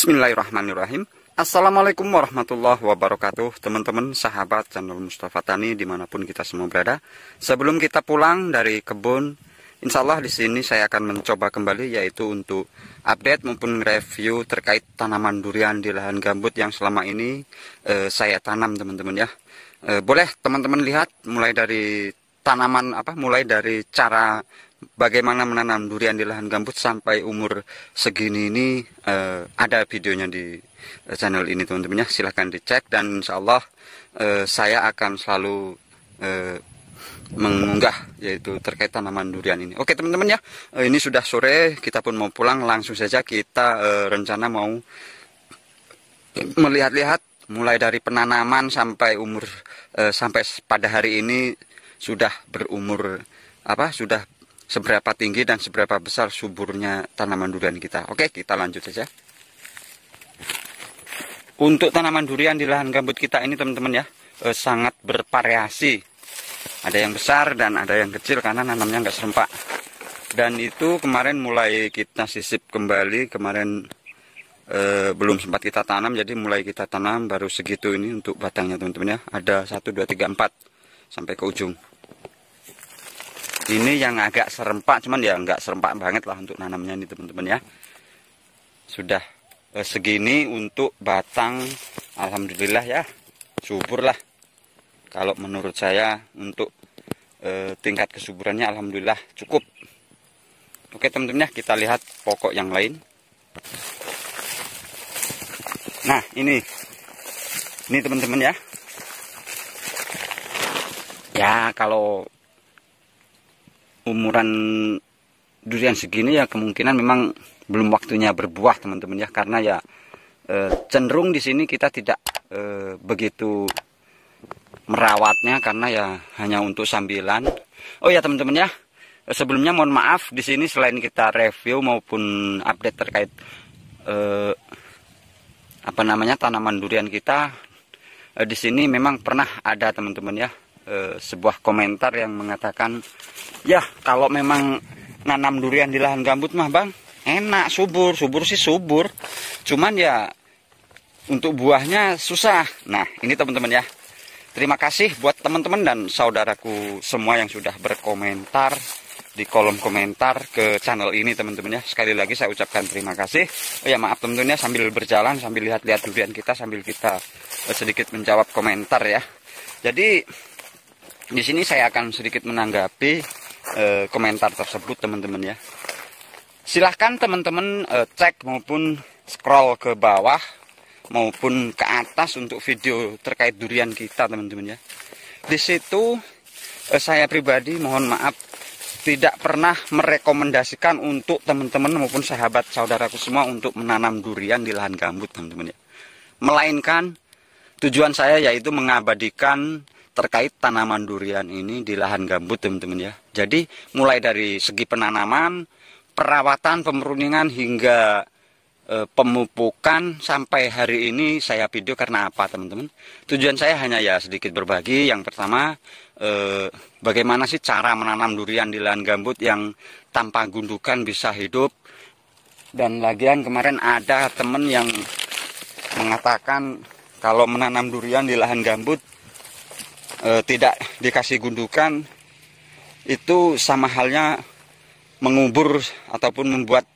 Bismillahirrahmanirrahim. Assalamualaikum warahmatullahi wabarakatuh. Teman-teman sahabat channel Mustafa Tani dimanapun kita semua berada. Sebelum kita pulang dari kebun, insya Allah di sini saya akan mencoba kembali, yaitu untuk update maupun review terkait tanaman durian di lahan gambut yang selama ini saya tanam, teman-teman ya. Boleh teman-teman lihat mulai dari tanaman mulai dari cara bagaimana menanam durian di lahan gambut sampai umur segini ini, ada videonya di channel ini, teman-teman ya. Silahkan dicek, dan insya Allah saya akan selalu mengunggah yaitu terkait tanaman durian ini. Oke teman-teman ya, ini sudah sore, kita pun mau pulang. Langsung saja kita rencana mau melihat-lihat mulai dari penanaman sampai umur sampai pada hari ini sudah berumur sudah seberapa tinggi dan seberapa besar suburnya tanaman durian kita. Oke, kita lanjut saja. Untuk tanaman durian di lahan gambut kita ini, teman-teman ya, sangat bervariasi. Ada yang besar dan ada yang kecil karena nanamnya nggak serempak. Dan itu kemarin mulai kita sisip kembali, kemarin belum sempat kita tanam, jadi mulai kita tanam baru segitu ini untuk batangnya, teman-teman ya. Ada 1, 2, 3, 4 sampai ke ujung. Ini yang agak serempak, cuman ya nggak serempak banget lah untuk nanamnya ini, teman-teman ya. Sudah segini untuk batang, alhamdulillah ya, subur lah. Kalau menurut saya untuk tingkat kesuburannya alhamdulillah cukup. Oke teman-teman ya, kita lihat pokok yang lain. Nah ini teman-teman ya. Ya kalau umuran durian segini ya kemungkinan memang belum waktunya berbuah, teman-teman ya, karena ya cenderung di sini kita tidak begitu merawatnya karena ya hanya untuk sambilan. Oh ya teman-teman ya, sebelumnya mohon maaf, di sini selain kita review maupun update terkait tanaman durian kita, di sini memang pernah ada, teman-teman ya, sebuah komentar yang mengatakan, ya kalau memang nanam durian di lahan gambut mah bang enak, subur sih subur, cuman ya untuk buahnya susah. Nah ini teman-teman ya, terima kasih buat teman-teman dan saudaraku semua yang sudah berkomentar di kolom komentar ke channel ini, teman-teman ya. Sekali lagi saya ucapkan terima kasih. Oh ya maaf teman-teman ya, sambil berjalan sambil lihat-lihat durian kita sambil kita sedikit menjawab komentar ya. Jadi di sini saya akan sedikit menanggapi komentar tersebut, teman-teman ya. Silahkan teman-teman cek maupun scroll ke bawah maupun ke atas untuk video terkait durian kita, teman-teman ya. Di situ saya pribadi mohon maaf tidak pernah merekomendasikan untuk teman-teman maupun sahabat saudaraku semua untuk menanam durian di lahan gambut, teman-teman ya. Melainkan tujuan saya yaitu mengabadikan terkait tanaman durian ini di lahan gambut, teman-teman ya. Jadi mulai dari segi penanaman, perawatan, pemeruningan hingga pemupukan sampai hari ini saya video karena apa, teman-teman? Tujuan saya hanya ya sedikit berbagi. Yang pertama, bagaimana sih cara menanam durian di lahan gambut yang tanpa gundukan bisa hidup. Dan lagian kemarin ada teman yang mengatakan kalau menanam durian di lahan gambut tidak dikasih gundukan itu sama halnya mengubur ataupun membuat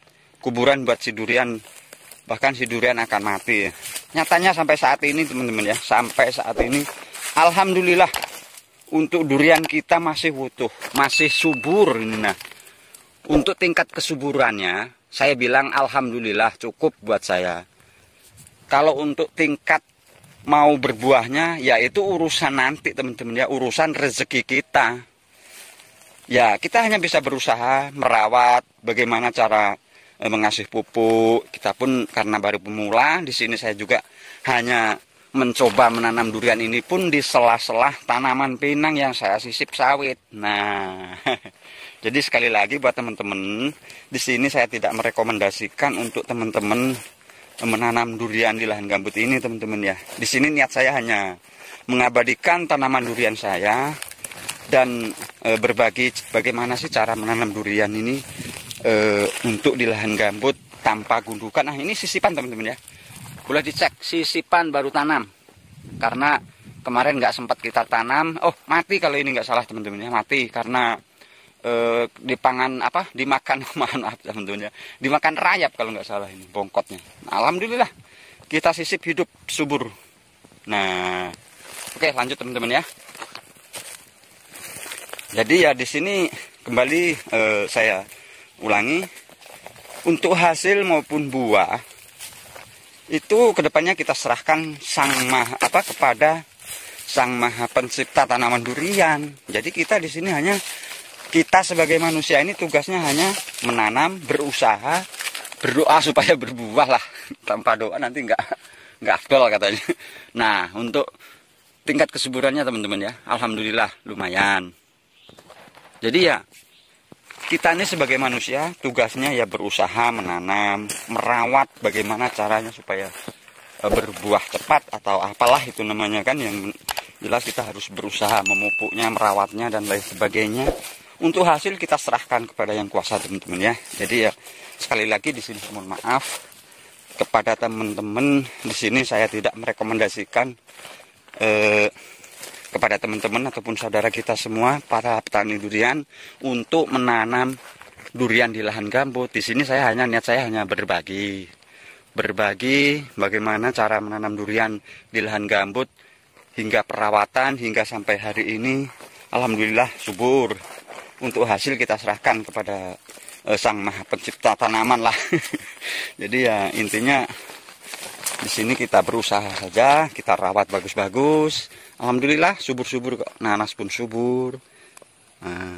kuburan buat si durian, bahkan si durian akan mati. Nyatanya sampai saat ini, teman-teman ya, sampai saat ini alhamdulillah untuk durian kita masih utuh, masih subur ini. Nah untuk tingkat kesuburannya saya bilang alhamdulillah cukup buat saya. Kalau untuk tingkat mau berbuahnya ya itu urusan nanti, teman-teman ya, urusan rezeki kita. Ya kita hanya bisa berusaha merawat, bagaimana cara mengasih pupuk. Kita pun karena baru pemula di sini, saya juga hanya mencoba menanam durian ini pun di sela-sela tanaman pinang yang saya sisip sawit. Nah jadi sekali lagi buat teman-teman, di sini saya tidak merekomendasikan untuk teman-teman menanam durian di lahan gambut ini, teman-teman ya. Di sini niat saya hanya mengabadikan tanaman durian saya dan berbagi bagaimana sih cara menanam durian ini untuk di lahan gambut tanpa gundukan. Nah ini sisipan, teman-teman ya. boleh dicek sisipan baru tanam, karena kemarin nggak sempat kita tanam. Oh, mati kalau ini nggak salah teman-teman ya, mati karena dimakan maaf teman-teman ya, dimakan rayap kalau nggak salah ini bongkotnya. Nah, alhamdulillah kita sisip hidup subur. Nah, oke lanjut teman-teman ya. Jadi ya di sini kembali saya ulangi, untuk hasil maupun buah itu kedepannya kita serahkan kepada Sang Maha Pencipta tanaman durian. Jadi kita di sini kita sebagai manusia ini tugasnya hanya menanam, berusaha, berdoa supaya berbuah lah. Tanpa doa nanti nggak afdol katanya. Nah, untuk tingkat kesuburannya teman-teman ya, alhamdulillah lumayan. Jadi ya kita ini sebagai manusia tugasnya ya berusaha menanam, merawat bagaimana caranya supaya berbuah cepat atau apalah itu namanya kan, yang jelas kita harus berusaha memupuknya, merawatnya dan lain sebagainya. Untuk hasil kita serahkan kepada Yang Kuasa teman-teman ya. Jadi ya sekali lagi di sini mohon maaf kepada teman-teman, di sini saya tidak merekomendasikan kepada teman-teman ataupun saudara kita semua para petani durian untuk menanam durian di lahan gambut. Di sini niat saya hanya berbagi bagaimana cara menanam durian di lahan gambut hingga perawatan hingga sampai hari ini alhamdulillah subur. Untuk hasil kita serahkan kepada Sang Maha Pencipta tanaman lah. Jadi ya intinya di sini kita berusaha saja, kita rawat bagus-bagus. Alhamdulillah subur-subur kok. Nanas pun subur. Nah,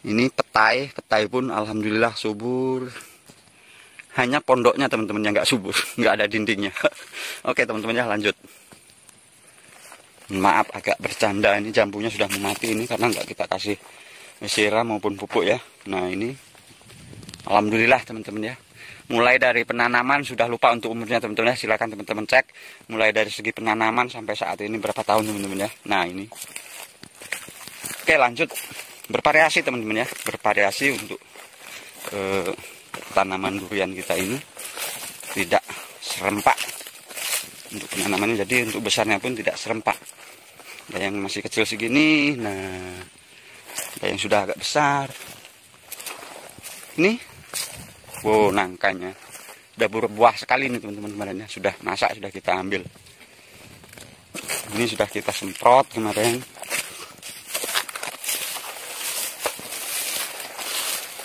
ini petai pun alhamdulillah subur. Hanya pondoknya teman-teman yang nggak subur, nggak ada dindingnya. Oke teman-teman ya lanjut. Maaf agak bercanda, ini jambunya sudah mati ini karena nggak kita kasih siram maupun pupuk ya. Nah ini alhamdulillah teman-teman ya. Mulai dari penanaman sudah lupa untuk umurnya teman-teman ya, silakan teman-teman cek mulai dari segi penanaman sampai saat ini berapa tahun teman-teman ya. Nah ini oke lanjut, bervariasi teman-teman ya, bervariasi untuk tanaman durian kita ini tidak serempak untuk penanamannya, jadi untuk besarnya pun tidak serempak. Ada yang masih kecil segini, nah ada yang sudah agak besar ini. Wow, nangkanya udah berbuah sekali nih teman-teman kemarinnya, sudah masak, sudah kita ambil. Ini sudah kita semprot kemarin.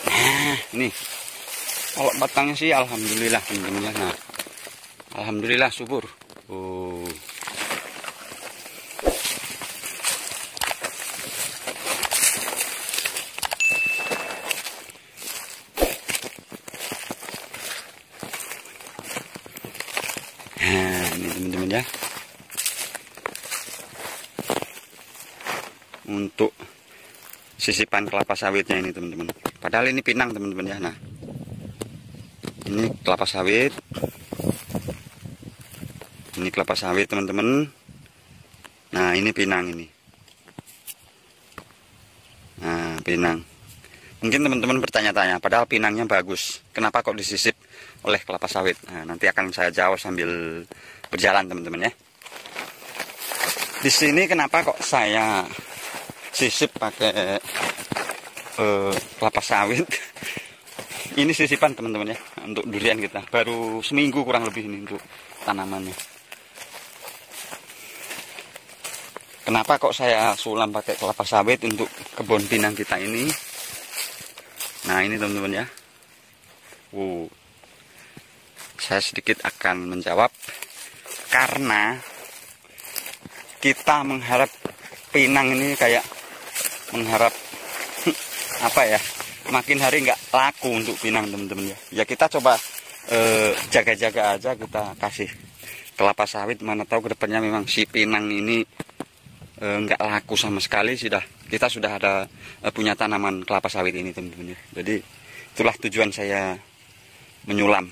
Nah, ini kalau batangnya sih alhamdulillah teman-teman. Nah, alhamdulillah subur. Oh. Nah, ini teman-teman ya. Untuk sisipan kelapa sawitnya ini teman-teman. Padahal ini pinang teman-teman ya. Nah, ini kelapa sawit. Ini kelapa sawit teman-teman. Nah, ini pinang ini. Nah, pinang. Mungkin teman-teman bertanya-tanya, padahal pinangnya bagus, kenapa kok disisip oleh kelapa sawit? Nah, nanti akan saya jawab sambil berjalan teman-teman ya. Di sini kenapa kok saya sisip pakai kelapa sawit? Ini sisipan teman-teman ya, untuk durian kita. Baru seminggu kurang lebih ini untuk tanamannya. Kenapa kok saya sulam pakai kelapa sawit untuk kebun pinang kita ini? Nah ini teman-teman ya. Saya sedikit akan menjawab. Karena kita mengharap pinang ini kayak mengharap apa ya, makin hari nggak laku untuk pinang teman-teman ya. Ya kita coba jaga-jaga aja, kita kasih kelapa sawit, mana tahu kedepannya memang si pinang ini nggak laku sama sekali. Kita sudah ada punya tanaman kelapa sawit ini teman-teman ya. Jadi itulah tujuan saya menyulam.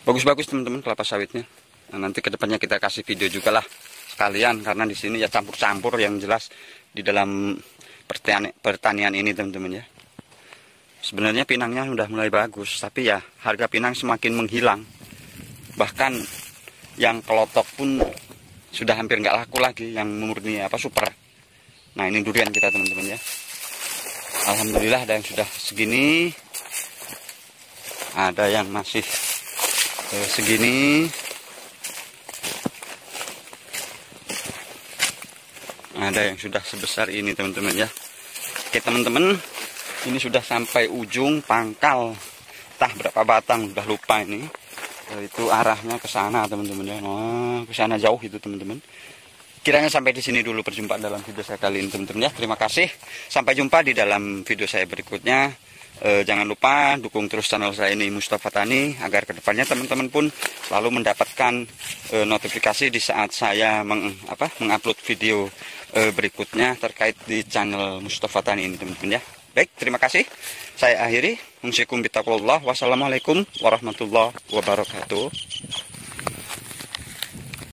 Bagus-bagus teman-teman kelapa sawitnya. Nah, nanti kedepannya kita kasih video juga lah sekalian, karena di sini ya campur-campur yang jelas di dalam pertanian ini teman-teman ya. Sebenarnya pinangnya sudah mulai bagus, tapi ya harga pinang semakin menghilang. Bahkan Yang kelotok pun sudah hampir nggak laku lagi, yang murni super. Nah ini durian kita teman-teman ya. Alhamdulillah ada yang sudah segini, ada yang masih segini, ada yang sudah sebesar ini teman-teman ya. Oke teman-teman, ini sudah sampai ujung pangkal, entah berapa batang udah lupa ini. Itu arahnya ke sana teman-teman ya. Nah, ke sana jauh itu teman-teman. Kiranya sampai di sini dulu perjumpaan dalam video saya kali ini teman-teman ya. Terima kasih. Sampai jumpa di dalam video saya berikutnya. Jangan lupa dukung terus channel saya ini, Mustafa Tani, agar kedepannya teman-teman pun selalu mendapatkan notifikasi di saat saya mengupload video berikutnya terkait di channel Mustafa Tani ini teman-teman ya. Baik, terima kasih. Saya akhiri. Wassalamualaikum warahmatullahi wabarakatuh.